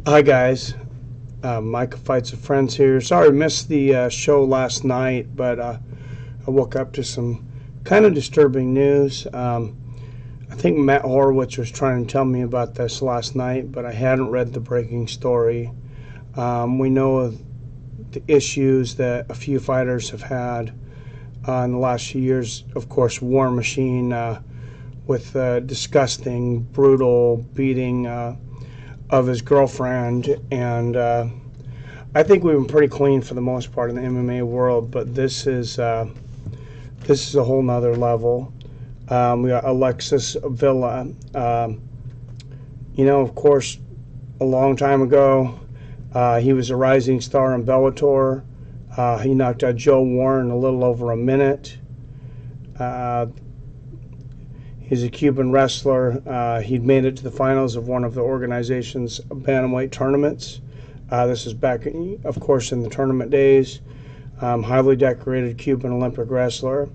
Hi guys, Micah Fights with Friends here. Sorry I missed the show last night, but I woke up to some kind of disturbing news. I think Matt Horowitz was trying to tell me about this last night, but I hadn't read the breaking story. We know of the issues that a few fighters have had in the last few years. Of course, War Machine with disgusting, brutal beating of his girlfriend, and I think we've been pretty clean for the most part in the MMA world, but this is a whole nother level. We got Alexis Vila. Of course, a long time ago, he was a rising star in Bellator. He knocked out Joe Warren in a little over a minute. He's a Cuban wrestler. He'd made it to the finals of one of the organization's bantamweight tournaments. This is back, of course, in the tournament days. Highly decorated Cuban Olympic wrestler.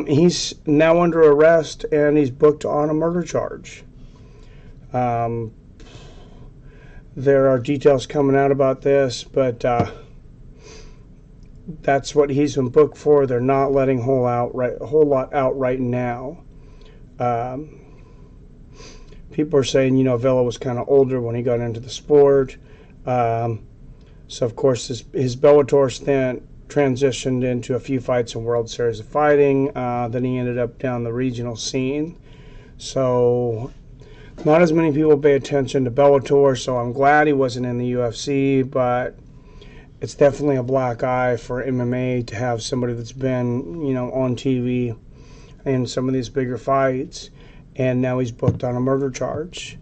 He's now under arrest, and he's booked on a murder charge. There are details coming out about this, but that's what he's been booked for. They're not letting a whole lot out right now. People are saying, Villa was kind of older when he got into the sport. So, of course, his Bellator stint transitioned into a few fights in World Series of Fighting. Then he ended up down the regional scene. So, not as many people pay attention to Bellator, so I'm glad he wasn't in the UFC, but it's definitely a black eye for MMA to have somebody that's been, on TV in some of these bigger fights, and now he's booked on a murder charge.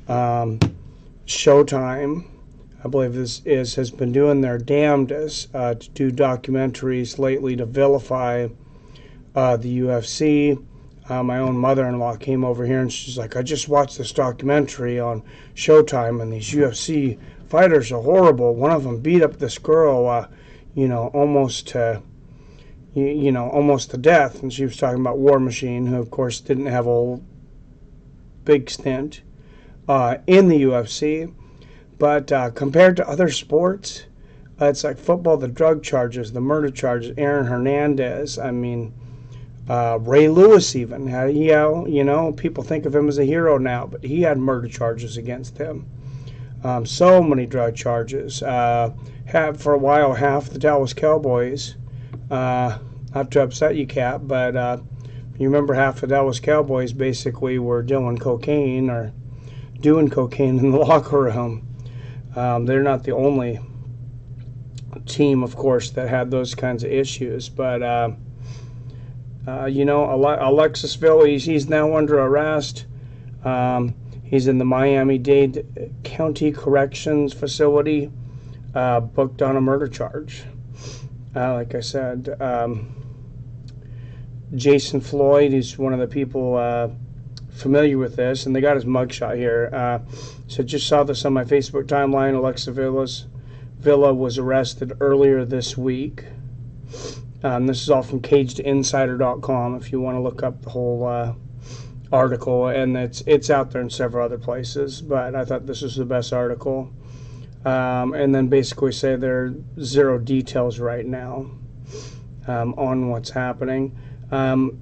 Showtime, I believe has been doing their damnedest to do documentaries lately to vilify the UFC. My own mother-in-law came over here and she's like, I just watched this documentary on Showtime, and these UFC fighters are horrible. One of them beat up this girl, almost to death. And she was talking about War Machine, who, of course, didn't have a big stint in the UFC. But compared to other sports, it's like football, the drug charges, the murder charges, Aaron Hernandez, Ray Lewis even. People think of him as a hero now, but he had murder charges against him. So many drug charges. Had for a while half the Dallas Cowboys. Not to upset you, Cap, but you remember half the Dallas Cowboys basically were doing cocaine in the locker room. They're not the only team, of course, that had those kinds of issues, but Alexis Vila, he's now under arrest. He's in the Miami-Dade County Corrections Facility, booked on a murder charge. Like I said, Jason Floyd, who's one of the people familiar with this, and they got his mugshot here. So just saw this on my Facebook timeline. Alexis Vila was arrested earlier this week. This is all from CagedInsider.com if you want to look up the whole article, and it's out there in several other places, but I thought this was the best article. And then basically say there are zero details right now on what's happening. I'll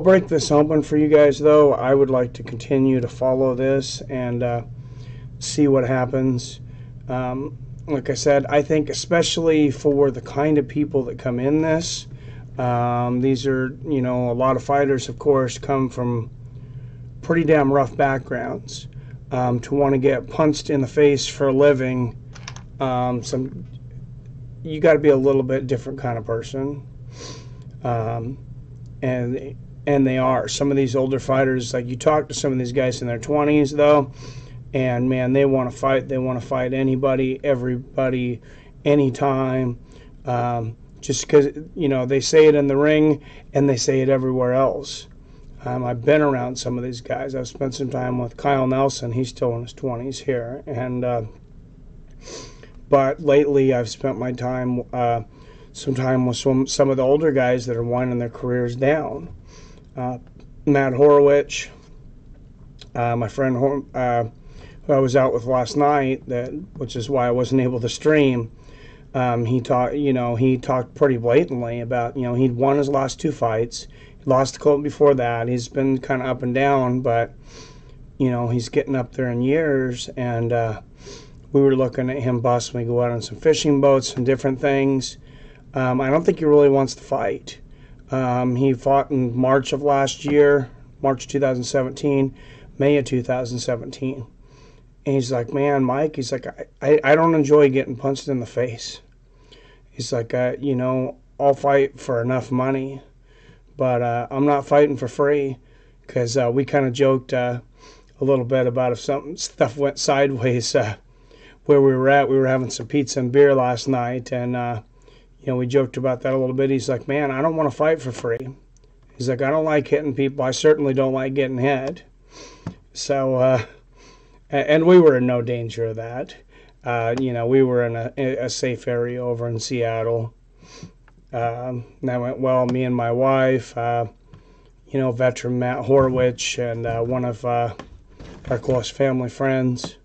break this open for you guys, though. I would like to continue to follow this and see what happens. Like I said, I think especially for the kind of people that come in this, these are, a lot of fighters, of course, come from pretty damn rough backgrounds. To want to get punched in the face for a living, you got to be a little bit different kind of person. And they are. Some of these older fighters, like you talk to some of these guys in their 20s, though, and man, they want to fight. They want to fight anybody, everybody, anytime. Just because, they say it in the ring and they say it everywhere else. I've been around some of these guys. I've spent some time with Kyle Nelson. He's still in his 20s here. But lately I've spent my time, some time with some of the older guys that are winding their careers down. Matt Horowitz, my friend who I was out with last night, which is why I wasn't able to stream. He talked pretty blatantly about, he'd won his last 2 fights. He lost to Colton before that. He's been kind of up and down, but, he's getting up there in years. And we were looking at him possibly go out on some fishing boats and different things. I don't think he really wants to fight. He fought in March of last year, March 2017, May of 2017. And he's like, man, Mike, he's like, I don't enjoy getting punched in the face. He's like, I'll fight for enough money, but I'm not fighting for free, because we kind of joked a little bit about if stuff went sideways where we were at. We were having some pizza and beer last night, and we joked about that a little bit. He's like, man, I don't want to fight for free. He's like, I don't like hitting people. I certainly don't like getting hit. So, and we were in no danger of that. We were in a safe area over in Seattle. That went well. Me and my wife, veteran Matt Horwich, and one of our close family friends,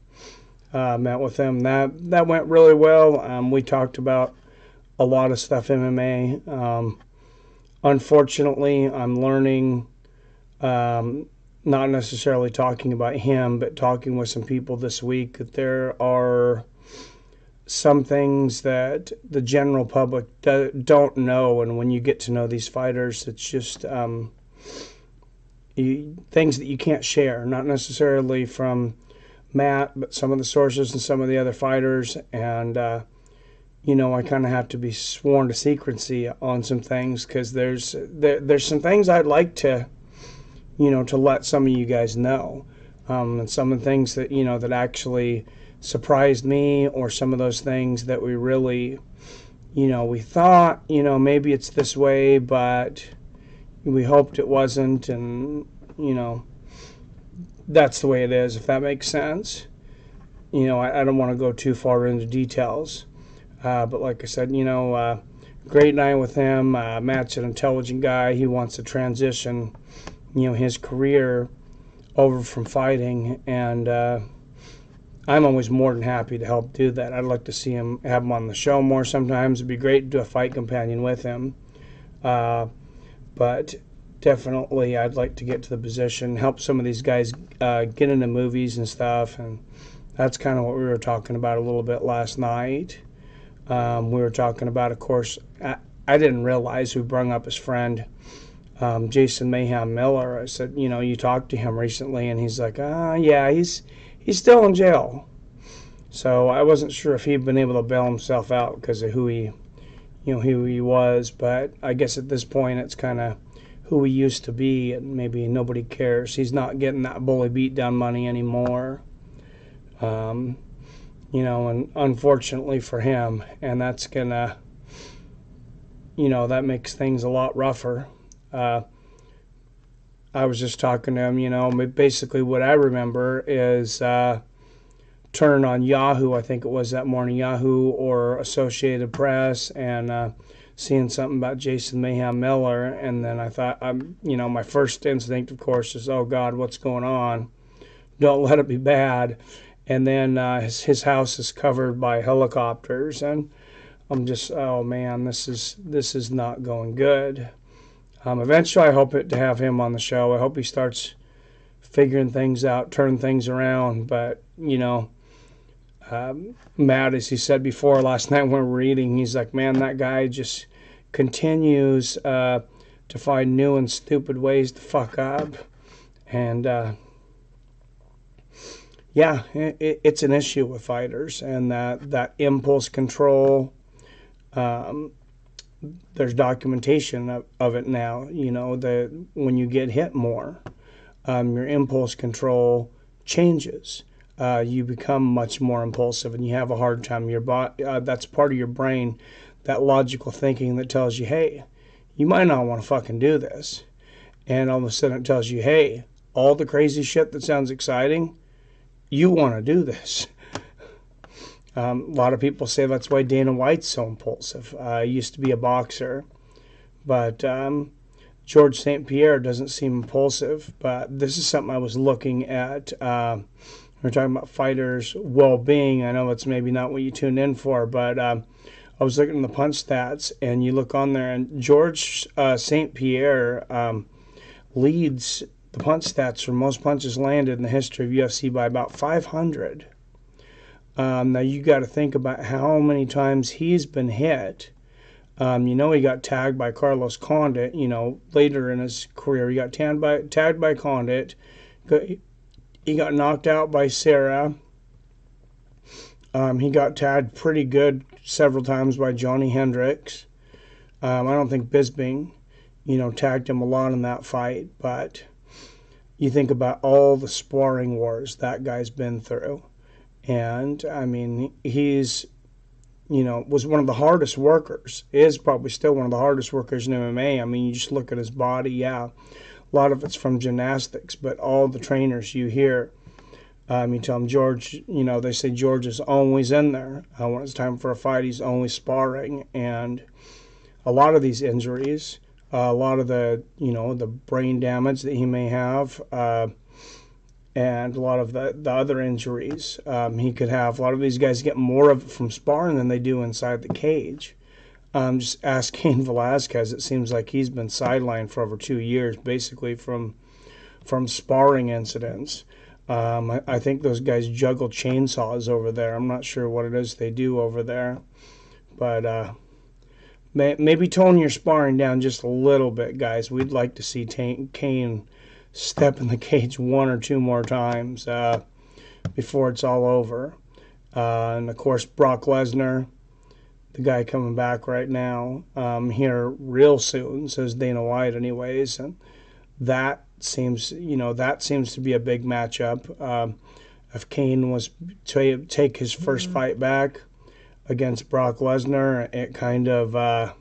met with him. That went really well. We talked about a lot of stuff MMA. Unfortunately, I'm learning, not necessarily talking about him, but talking with some people this week, that there are some things that the general public don't know. And when you get to know these fighters, it's just things that you can't share, not necessarily from Matt, but some of the sources and some of the other fighters. And I kind of have to be sworn to secrecy on some things, because there's some things I'd like to, to let some of you guys know, and some of the things that, that actually surprised me, or some of those things that we really, we thought, maybe it's this way, but we hoped it wasn't, and, that's the way it is, if that makes sense. I don't want to go too far into details. But like I said, great night with him. Matt's an intelligent guy. He wants to transition, his career over from fighting, and I'm always more than happy to help do that. I'd like to see have him on the show more sometimes. It'd be great to do a fight companion with him. But definitely I'd like to get to the position, help some of these guys get into movies and stuff, and that's kind of what we were talking about a little bit last night. We were talking about, of course, I didn't realize we brung up his friend, Jason Mayhem Miller. I said, you talked to him recently, and he's like, yeah, he's still in jail. So I wasn't sure if he'd been able to bail himself out because of who he was, but I guess at this point it's kind of who he used to be, and maybe nobody cares. He's not getting that bully beatdown money anymore. And unfortunately for him, and that's gonna, that makes things a lot rougher. I was just talking to him, basically what I remember is turning on Yahoo, I think it was that morning, Yahoo or Associated Press, and seeing something about Jason Mayhem Miller, and then I thought, my first instinct, of course, is, oh God, what's going on? Don't let it be bad. And then his house is covered by helicopters, and I'm just, oh man, this is not going good. Eventually, I hope to have him on the show. I hope he starts figuring things out, turning things around. But Matt, as he said before last night when we were eating, he's like, man, that guy just continues to find new and stupid ways to fuck up, and yeah, it's an issue with fighters, and that impulse control. There's documentation of it now. That when you get hit more, your impulse control changes. You become much more impulsive, and you have a hard time. That's part of your brain, that logical thinking that tells you, hey, you might not want to fucking do this, and all of a sudden it tells you, hey, all the crazy shit that sounds exciting, you want to do this. A lot of people say that's why Dana White's so impulsive. He used to be a boxer, but George St-Pierre doesn't seem impulsive. But this is something I was looking at We're talking about fighters' well-being. I know it's maybe not what you tuned in for, but I was looking at the punch stats, and you look on there, and George St-Pierre leads the punch stats for most punches landed in the history of UFC by about 500. Now you got to think about how many times he's been hit. He got tagged by Carlos Condit. Later in his career, he got tagged by Condit. He got knocked out by Serra. He got tagged pretty good several times by Johnny Hendricks. I don't think Bisping, tagged him a lot in that fight, but you think about all the sparring wars that guy's been through. And, he's, was one of the hardest workers, is probably still one of the hardest workers in MMA. You just look at his body, yeah, a lot of it's from gymnastics, but all the trainers you hear, you tell them, George, they say George is always in there. When it's time for a fight, he's always sparring. And a lot of these injuries, a lot of the, the brain damage that he may have, and a lot of the other injuries he could have. A lot of these guys get more of it from sparring than they do inside the cage. Just ask Cain Velasquez. It seems like he's been sidelined for over 2 years, basically from sparring incidents. I think those guys juggle chainsaws over there. I'm not sure what it is they do over there. But maybe tone your sparring down just a little bit, guys. We'd like to see Cain step in the cage 1 or 2 more times before it's all over. And, of course, Brock Lesnar, the guy coming back right now, here real soon, says Dana White anyways. And that seems to be a big matchup. If Cain was to take his first fight back against Brock Lesnar, it kind of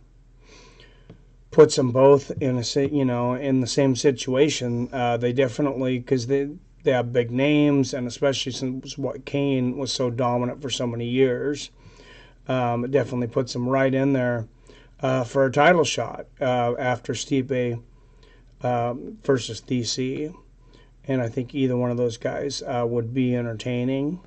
puts them both in in the same situation. They definitely, because they have big names, and especially since what Cain was so dominant for so many years, it definitely puts them right in there for a title shot after Stipe versus DC. And I think either one of those guys would be entertaining.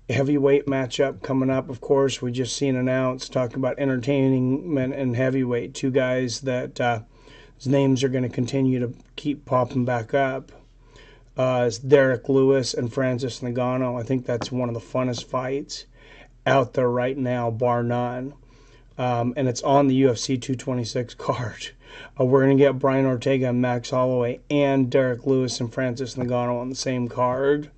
Heavyweight matchup coming up, of course. We just seen announced talking about entertaining men in heavyweight. 2 guys that his names are going to continue to keep popping back up. It's Derrick Lewis and Francis Ngannou. I think that's one of the funnest fights out there right now, bar none. And it's on the UFC 226 card. We're going to get Brian Ortega and Max Holloway and Derrick Lewis and Francis Ngannou on the same card.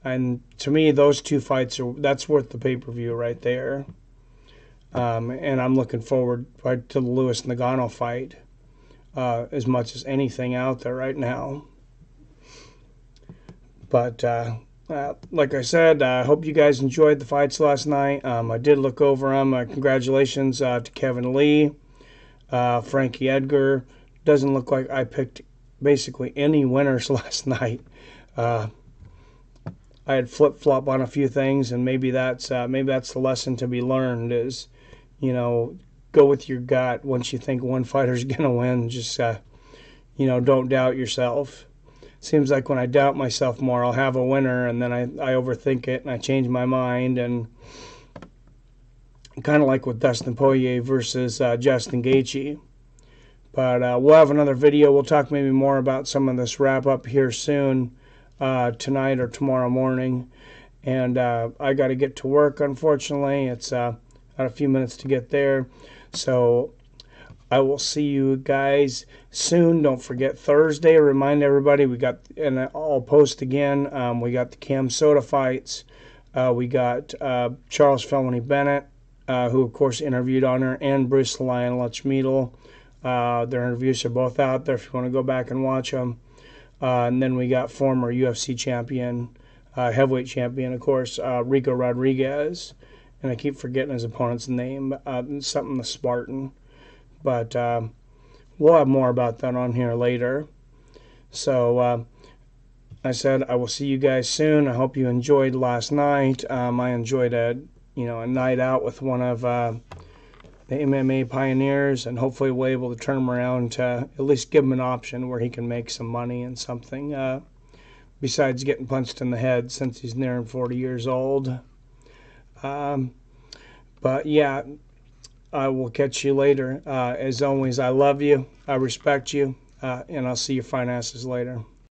And to me, those 2 fights that's worth the pay-per-view right there. And I'm looking forward to the Lewis Ngannou fight as much as anything out there right now. But like I said, I hope you guys enjoyed the fights last night. I did look over them. Congratulations to Kevin Lee, Frankie Edgar. Doesn't look like I picked basically any winners last night. I had flip-flop on a few things, and maybe that's the lesson to be learned is, go with your gut. Once you think one fighter's going to win, just, don't doubt yourself. Seems like when I doubt myself more, I'll have a winner, and then I overthink it, and I change my mind, and kind of like with Dustin Poirier versus Justin Gaethje. But we'll have another video. We'll talk maybe more about some of this wrap-up here soon. Tonight or tomorrow morning, and I got to get to work, unfortunately. It's got a few minutes to get there, so I will see you guys soon. Don't forget Thursday, remind everybody, we got, and I'll post again, we got the Cam Soda fights, we got Charles Felony Bennett, who of course interviewed on her, and Bruce the Lion Lutschmiedel. Their interviews are both out there if you want to go back and watch them. And then we got former UFC champion, heavyweight champion, of course, Rico Rodriguez. And I keep forgetting his opponent's name, something the Spartan. But we'll have more about that on here later. So I said I will see you guys soon. I hope you enjoyed last night. I enjoyed a night out with one of the MMA pioneers, and hopefully we'll be able to turn him around to at least give him an option where he can make some money and something besides getting punched in the head since he's nearing 40 years old. But yeah, I will catch you later. As always, I love you, I respect you, and I'll see your fine asses later.